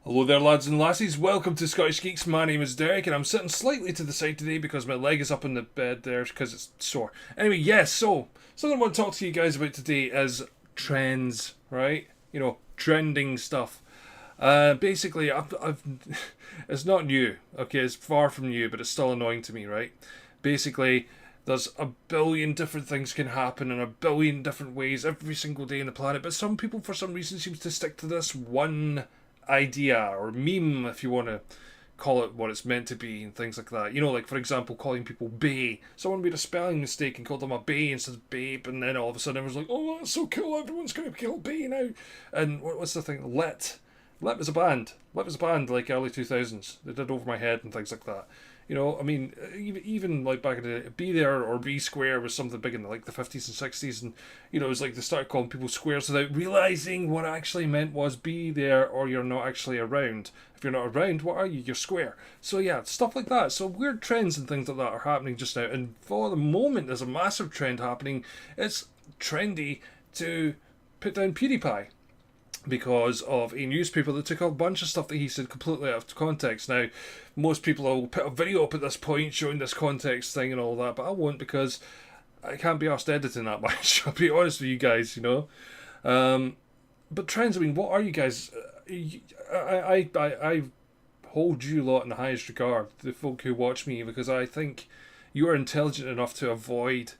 Hello there, lads and lassies. Welcome to Scottish Geeks. My name is Derek, and I'm sitting slightly to the side today because my leg is up in the bed there because it's sore. Anyway, yes, so something I want to talk to you guys about today is trends, right? You know, trending stuff. Basically, I've it's not new, okay? It's far from new, but it's still annoying to me, right? Basically, there's a billion different things can happen in a billion different ways every single day on the planet, but some people, for some reason, seem to stick to this one idea or meme, if you want to call it what it's meant to be, and things like that. You know, like for example, calling people bae. Someone made a spelling mistake and called them a bae instead of babe, and then all of a sudden everyone's like, "Oh, that's so cool! Everyone's gonna kill bae now." And what's the thing? Lit was a band. Lit was a band like early 2000s. They did Over My Head and things like that. You know, I mean, even like back in the day, Be There or Be Square was something big in like the 50s and 60s, and you know, it was like they started calling people squares without realizing what it actually meant was be there or you're not actually around. If you're not around, what are you? You're square. So yeah, stuff like that. So weird trends and things like that are happening just now, and for the moment, there's a massive trend happening. It's trendy to put down PewDiePie because of a newspaper that took a bunch of stuff that he said completely out of context. Now, most people will put a video up at this point showing this context thing and all that, but I won't because I can't be asked editing that much. I'll be honest with you guys, you know. But trends, I mean, what are you guys? I hold you lot in the highest regard, the folk who watch me, because I think you are intelligent enough to avoid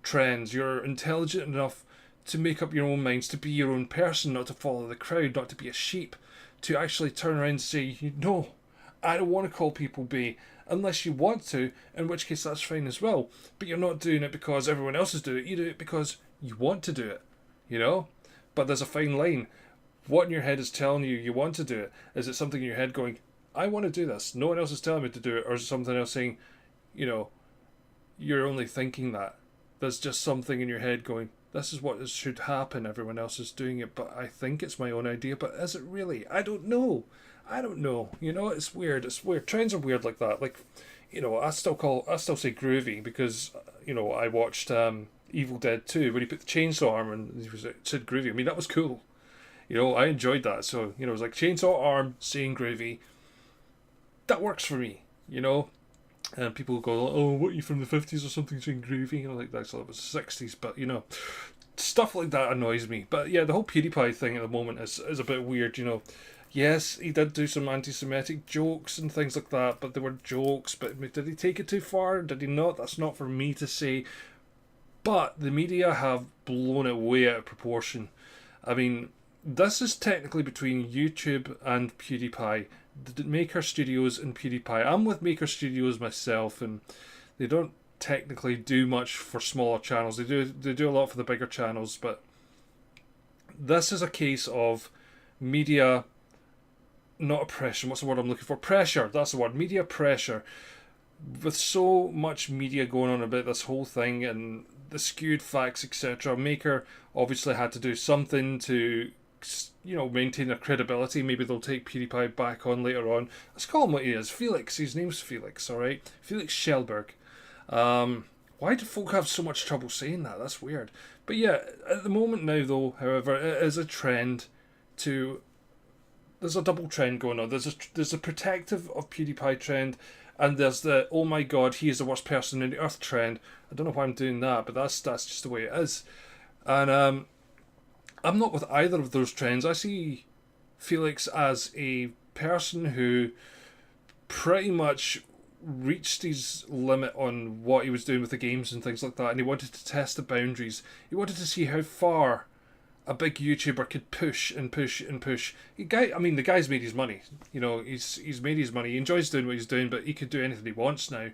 trends. You're intelligent enough to make up your own minds, to be your own person, not to follow the crowd, not to be a sheep, to actually turn around and say, no, I don't want to call people bae, unless you want to, in which case that's fine as well. But you're not doing it because everyone else is doing it, you do it because you want to do it, you know? But there's a fine line. What in your head is telling you you want to do it? Is it something in your head going, I want to do this, no one else is telling me to do it, or is it something else saying, you know, you're only thinking that? There's just something in your head going, this is what should happen, everyone else is doing it, but I think it's my own idea, but is it really? I don't know. You know, it's weird. It's weird. Trends are weird like that. Like, you know, I still say groovy because, you know, I watched Evil Dead 2 when he put the chainsaw arm and it said groovy. I mean, that was cool. You know, I enjoyed that. So, you know, it was like chainsaw arm saying groovy. That works for me, you know. And people go, oh, what are you from the 50s or something saying groovy? You know, like that's it was 60s, but you know, stuff like that annoys me. But yeah, the whole PewDiePie thing at the moment is a bit weird, you know. Yes, he did do some anti-Semitic jokes and things like that, but they were jokes. But did he take it too far? Did he not? That's not for me to say. But the media have blown it way out of proportion. I mean, this is technically between YouTube and PewDiePie. The Maker Studios and PewDiePie. I'm with Maker Studios myself, and they don't technically do much for smaller channels. They do a lot for the bigger channels, but this is a case of media, not oppression. What's the word I'm looking for? Pressure. That's the word. Media pressure. With so much media going on about this whole thing and the skewed facts, etc., Maker obviously had to do something to, you know, maintain their credibility. Maybe they'll take PewDiePie back on later on. Let's call him what he is. Felix. His name's Felix, alright? Felix Schellberg. Why do folk have so much trouble saying that? That's weird. But yeah, at the moment now though, however, it is a trend to... There's a double trend going on. There's a protective of PewDiePie trend, and there's the, oh my god, he is the worst person in the earth trend. I don't know why I'm doing that, but that's just the way it is. And I'm not with either of those trends. I see Felix as a person who pretty much reached his limit on what he was doing with the games and things like that, and he wanted to test the boundaries. He wanted to see how far a big YouTuber could push and push and push. The guy's made his money. You know, he's made his money. He enjoys doing what he's doing, but he could do anything he wants now.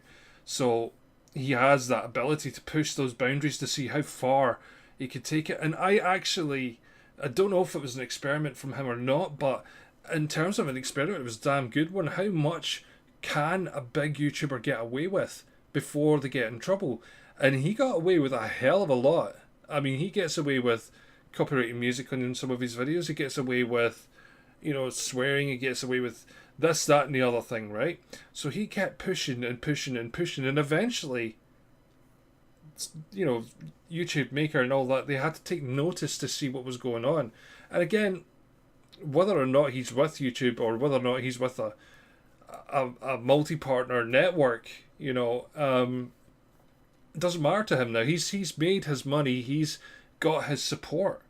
So he has that ability to push those boundaries to see how far he could take it. And I don't know if it was an experiment from him or not, but in terms of an experiment, it was a damn good one. How much can a big YouTuber get away with before they get in trouble? And he got away with a hell of a lot. I mean, he gets away with copyrighted music on some of his videos. He gets away with, you know, swearing. He gets away with this, that, and the other thing, right? So he kept pushing and pushing and pushing, and eventually, you know, YouTube Maker and all that, they had to take notice to see what was going on. And again, whether or not he's with YouTube or whether or not he's with a multi-partner network, you know, it doesn't matter to him now. He's made his money. He's got his support.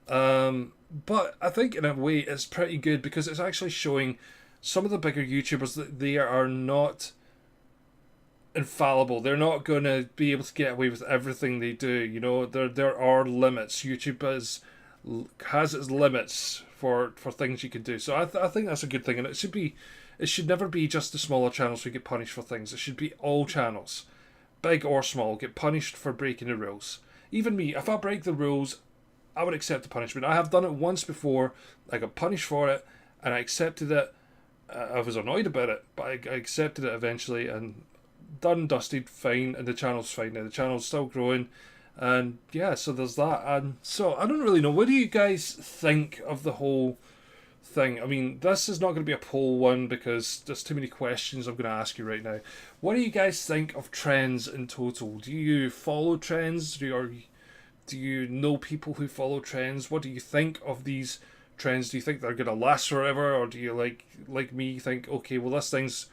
But I think in a way it's pretty good because it's actually showing some of the bigger YouTubers that they are not infallible. They're not going to be able to get away with everything they do. You know, there are limits. YouTube has its limits for things you can do. So I think that's a good thing, and it should never be just the smaller channels who get punished for things. It should be all channels, big or small, get punished for breaking the rules. Even me, if I break the rules, I would accept the punishment. I have done it once before. I got punished for it, and I accepted it. I was annoyed about it, but I accepted it eventually, and done, dusted, fine, and the channel's fine now. The channel's still growing, and yeah, so there's that. And so I don't really know. What do you guys think of the whole thing? I mean, this is not going to be a poll one because there's too many questions I'm going to ask you right now. What do you guys think of trends in total? Do you follow trends? Do you know people who follow trends? What do you think of these trends? Do you think they're going to last forever, or do you like me think, okay, well, this thing's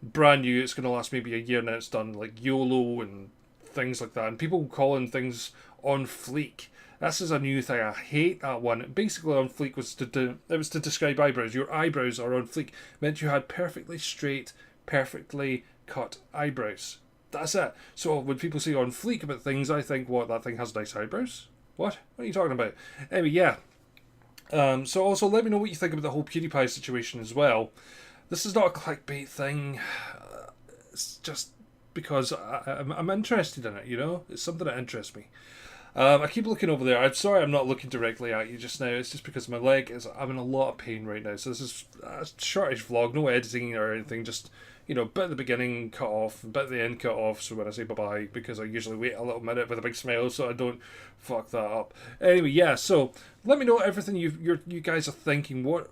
brand new, it's going to last maybe a year and then it's done, like YOLO and things like that, and people calling things on fleek. This is a new thing. I hate that one. Basically, on fleek was to describe eyebrows. Your eyebrows are on fleek. It meant you had perfectly straight, perfectly cut eyebrows. That's it. So when people say on fleek about things, I think, what, that thing has nice eyebrows? What are you talking about? Anyway, yeah. So also let me know what you think about the whole PewDiePie situation as well. This is not a clickbait thing. It's just because I'm interested in it, you know? It's something that interests me. I keep looking over there. I'm sorry I'm not looking directly at you just now. It's just because my leg I'm in a lot of pain right now. So this is a shortish vlog, no editing or anything. Just, you know, bit at the beginning cut off, bit at the end cut off. So when I say bye-bye, because I usually wait a little minute with a big smile so I don't fuck that up. Anyway, yeah, so let me know everything you guys are thinking. What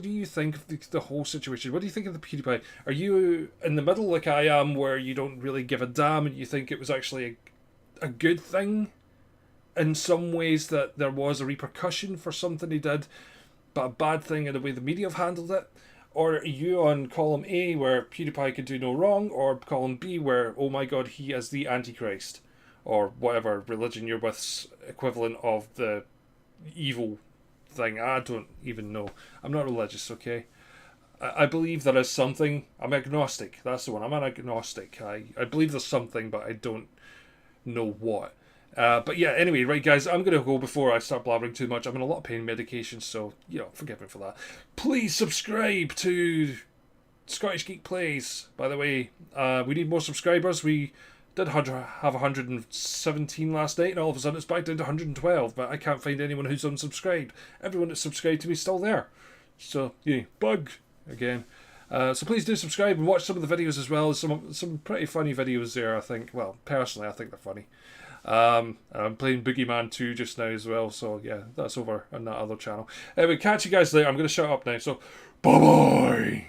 do you think of the whole situation? What do you think of the PewDiePie? Are you in the middle like I am, where you don't really give a damn and you think it was actually a good thing in some ways, that there was a repercussion for something he did, but a bad thing in the way the media have handled it? Or are you on column A, where PewDiePie could do no wrong, or column B, where, oh my god, he is the Antichrist, or whatever religion you're with's equivalent of the evil thing? I don't even know. I'm not religious, okay? I believe there is something. I'm agnostic. That's the one. I'm an agnostic. I believe there's something, but I don't know what. But yeah, anyway, right guys, I'm going to go before I start blabbering too much. I'm in a lot of pain medication, so, you know, forgive me for that. Please subscribe to Scottish Geek Plays, by the way. We need more subscribers. We did have 117 last night, and all of a sudden it's back down to 112, but I can't find anyone who's unsubscribed. Everyone that's subscribed to me is still there. So, yeah, bug again. So please do subscribe and watch some of the videos as well. Some pretty funny videos there, I think. Well, personally, I think they're funny. I'm playing Boogeyman 2 just now as well, so yeah, that's over on that other channel. Anyway, catch you guys later. I'm going to shut up now, so bye-bye!